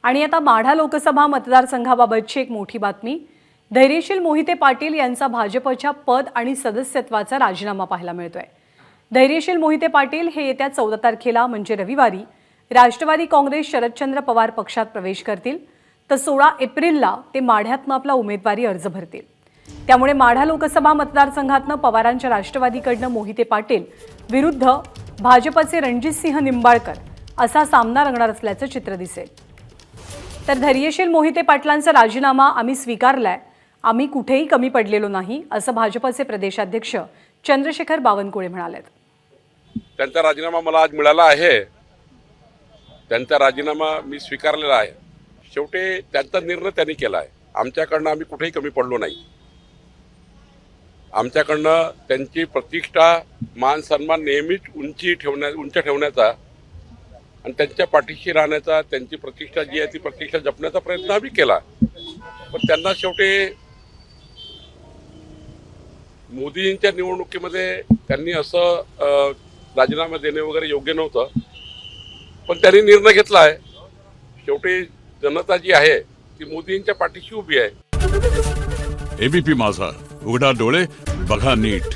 आणि आता माढा लोकसभा मतदारसंघाबाबतची एक मोठी बातमी। धैर्यशील मोहिते पाटील यांचा भाजपच्या पद आणि सदस्यत्वाचा राजीनामा पाहायला मिळतोय। धैर्यशील मोहिते पाटील हे येत्या 14 तारखेला म्हणजे रविवारी राष्ट्रवादी काँग्रेस शरदचंद्र पवार पक्षात प्रवेश करतील, तर 16 एप्रिलला ते माढ्यातनं आपला उमेदवारी अर्ज भरतील। त्यामुळे माढा लोकसभा मतदारसंघातनं पवारांच्या राष्ट्रवादीकडनं मोहिते पाटील विरुद्ध भाजपचे रणजितसिंह निंबाळकर असा सामना रंगणार असल्याचं चित्र दिसेल। तर धैर्यशील मोहिते पाटलांचा राजीनामा आम्ही स्वीकारलाय, आम्ही कुठेही कमी पडलेलो नाही, असं भाजपचे प्रदेशाध्यक्ष चंद्रशेखर बावनकुळे म्हणाले। त्यांचा राजीनामा मला आज मिळाला आहे, त्यांचा राजीनामा मी स्वीकारलेला आहे। शेवटी त्यांचा निर्णय त्यांनी केला आहे, आमच्याकडनं आम्ही कुठेही कमी पडलो नाही। आमच्याकडनं त्यांची प्रतिष्ठा मान सन्मान नेहमीच उंच ठेवण्याचा आणि त्यांच्या पाठीशी राहण्याचा, त्यांची प्रतिष्ठा जी आहे ती प्रतिष्ठा जपण्याचा प्रयत्न आम्ही केला। पण त्यांना शेवटी मोदींच्या निवडणुकीमध्ये त्यांनी असं राजीनामा देणे वगैरे योग्य नव्हतं, पण त्यांनी निर्णय घेतला आहे। शेवटी जनता जी आहे ती मोदींच्या पाठीशी उभी आहे। एबीपी माझा, उघडा डोळे बघा नीट।